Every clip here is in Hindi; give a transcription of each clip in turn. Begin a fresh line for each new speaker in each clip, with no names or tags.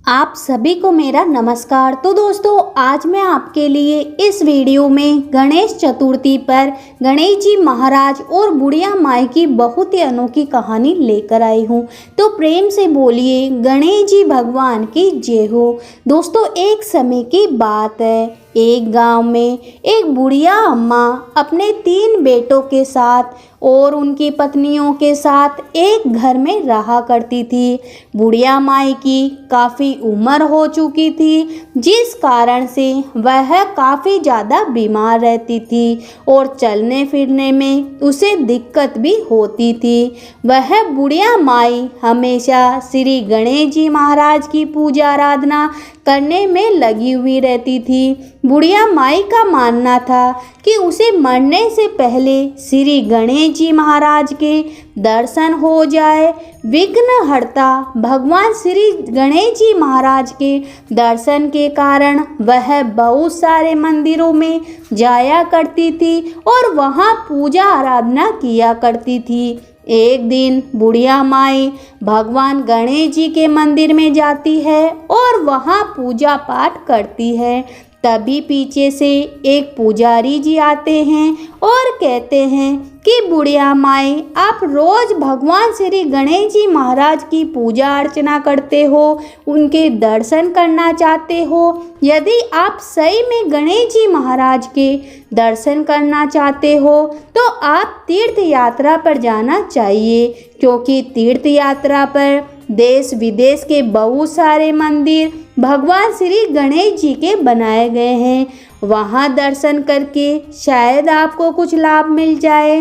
आप सभी को मेरा नमस्कार। तो दोस्तों, आज मैं आपके लिए इस वीडियो में गणेश चतुर्थी पर गणेश जी महाराज और बुढ़िया माई की बहुत ही अनोखी कहानी लेकर आई हूँ। तो प्रेम से बोलिए गणेश जी भगवान की जय हो। दोस्तों, एक समय की बात है, एक गांव में एक बुढ़िया अम्मा अपने 3 बेटों के साथ और उनकी पत्नियों के साथ एक घर में रहा करती थी। बुढ़िया माई की काफ़ी उम्र हो चुकी थी, जिस कारण से वह काफ़ी ज़्यादा बीमार रहती थी और चलने फिरने में उसे दिक्कत भी होती थी। वह बुढ़िया माई हमेशा श्री गणेश जी महाराज की पूजा आराधना करने में लगी हुई रहती थी। बुढ़िया माई का मानना था कि उसे मरने से पहले श्री गणेश जी महाराज के दर्शन हो जाए। विघ्नहर्ता भगवान श्री गणेश जी महाराज के दर्शन के कारण वह बहुत सारे मंदिरों में जाया करती थी और वहां पूजा आराधना किया करती थी। एक दिन बुढ़िया माई भगवान गणेश जी के मंदिर में जाती है और वहां पूजा पाठ करती है। तभी पीछे से एक पुजारी जी आते हैं और कहते हैं कि बुढ़िया माई, आप रोज भगवान श्री गणेश जी महाराज की पूजा अर्चना करते हो, उनके दर्शन करना चाहते हो। यदि आप सही में गणेश जी महाराज के दर्शन करना चाहते हो तो आप तीर्थ यात्रा पर जाना चाहिए, क्योंकि तीर्थ यात्रा पर देश विदेश के बहुत सारे मंदिर भगवान श्री गणेश जी के बनाए गए हैं। वहां दर्शन करके शायद आपको कुछ लाभ मिल जाए।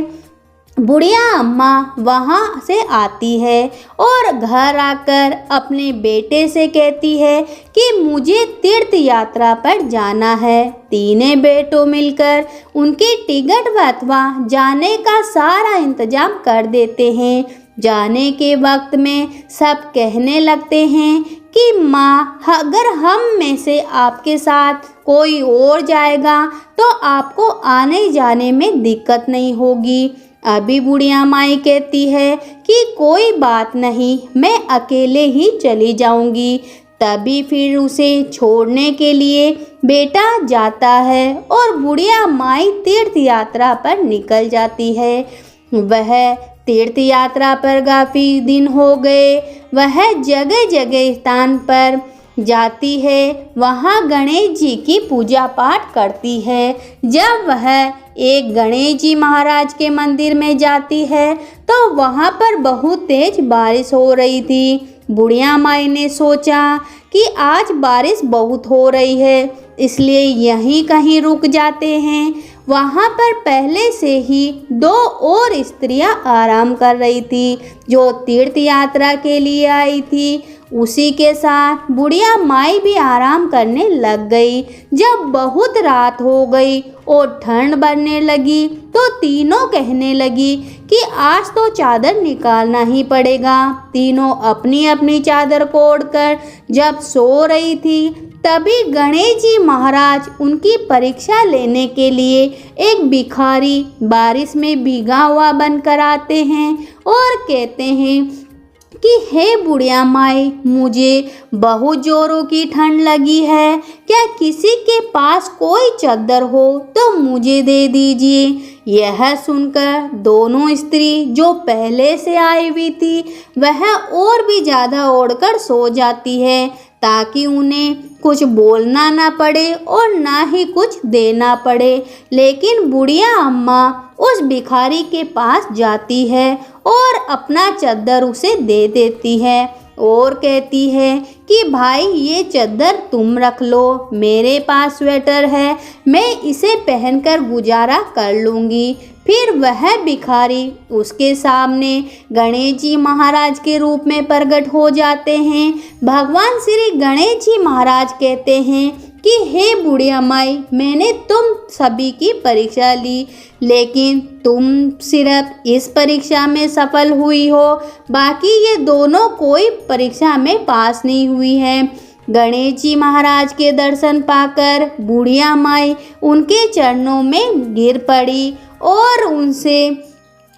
बुढ़िया अम्मा वहां से आती है और घर आकर अपने बेटे से कहती है कि मुझे तीर्थ यात्रा पर जाना है। तीनों बेटों मिलकर उनकी टिकट अथवा जाने का सारा इंतजाम कर देते हैं। जाने के वक्त में सब कहने लगते हैं कि माँ, अगर हम में से आपके साथ कोई और जाएगा तो आपको आने जाने में दिक्कत नहीं होगी। अभी बुढ़िया माई कहती है कि कोई बात नहीं, मैं अकेले ही चली जाऊंगी। तभी फिर उसे छोड़ने के लिए बेटा जाता है और बुढ़िया माई तीर्थ यात्रा पर निकल जाती है। वह तीर्थ यात्रा पर काफ़ी दिन हो गए। वह जगह जगह स्थान पर जाती है, वहाँ गणेश जी की पूजा पाठ करती है। जब वह एक गणेश जी महाराज के मंदिर में जाती है तो वहाँ पर बहुत तेज बारिश हो रही थी। बुढ़िया माई ने सोचा कि आज बारिश बहुत हो रही है, इसलिए यहीं कहीं रुक जाते हैं। वहाँ पर पहले से ही 2 और स्त्रियां आराम कर रही थी जो तीर्थ यात्रा के लिए आई थी। उसी के साथ बुढ़िया माई भी आराम करने लग गई। जब बहुत रात हो गई और ठंड बढ़ने लगी तो तीनों कहने लगी कि आज तो चादर निकालना ही पड़ेगा। तीनों अपनी अपनी चादर को ओढ़कर जब सो रही थी, तभी गणेश जी महाराज उनकी परीक्षा लेने के लिए एक भिखारी बारिश में भीगा हुआ बनकर आते हैं और कहते हैं कि हे बुढ़िया माई, मुझे बहुत जोरों की ठंड लगी है, क्या किसी के पास कोई चादर हो तो मुझे दे दीजिए। यह सुनकर दोनों स्त्री जो पहले से आई हुई थी वह और भी ज़्यादा ओढ़कर सो जाती है, ताकि उन्हें कुछ बोलना ना पड़े और ना ही कुछ देना पड़े। लेकिन बुढ़िया अम्मा उस भिखारी के पास जाती है और अपना चादर उसे दे देती है और कहती है कि भाई, ये चादर तुम रख लो, मेरे पास स्वेटर है, मैं इसे पहनकर गुजारा कर लूँगी। फिर वह भिखारी उसके सामने गणेश जी महाराज के रूप में प्रकट हो जाते हैं। भगवान श्री गणेश जी महाराज कहते हैं कि हे बुढ़िया माई, मैंने तुम सभी की परीक्षा ली, लेकिन तुम सिर्फ इस परीक्षा में सफल हुई हो, बाकी ये दोनों कोई परीक्षा में पास नहीं हुई है। गणेश जी महाराज के दर्शन पाकर बुढ़िया माई उनके चरणों में गिर पड़ी और उनसे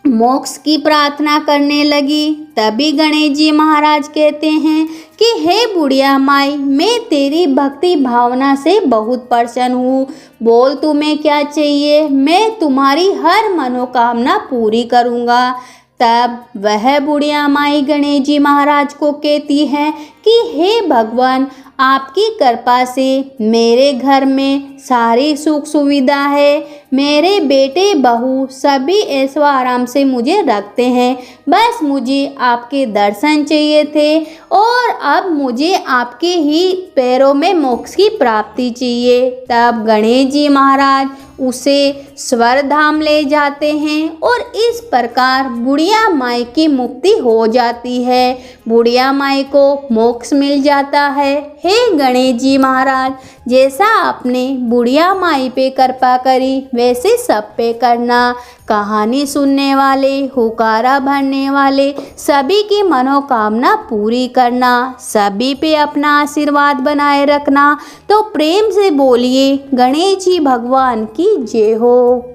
मोक्ष की प्रार्थना करने लगी। तभी गणेश जी महाराज कहते हैं कि हे बुढ़िया माई, मैं तेरी भक्ति भावना से बहुत प्रसन्न हूँ। बोल तुम्हें क्या चाहिए, मैं तुम्हारी हर मनोकामना पूरी करूँगा। तब वह बुढ़िया माई गणेश जी महाराज को कहती है कि हे भगवान, आपकी कृपा से मेरे घर में सारी सुख सुविधा है। मेरे बेटे बहू सभी ऐशो आराम से मुझे रखते हैं। बस मुझे आपके दर्शन चाहिए थे और अब मुझे आपके ही पैरों में मोक्ष की प्राप्ति चाहिए। तब गणेश जी महाराज उसे स्वर धाम ले जाते हैं और इस प्रकार बुढ़िया माई की मुक्ति हो जाती है। बुढ़िया माई को मोक्ष मिल जाता है। हे गणेश जी महाराज, जैसा आपने बुढ़िया माई पे कृपा करी वैसे सब पे करना। कहानी सुनने वाले, हुकारा भरने वाले सभी की मनोकामना पूरी करना। सभी पे अपना आशीर्वाद बनाए रखना। तो प्रेम से बोलिए गणेश जी भगवान की जय हो।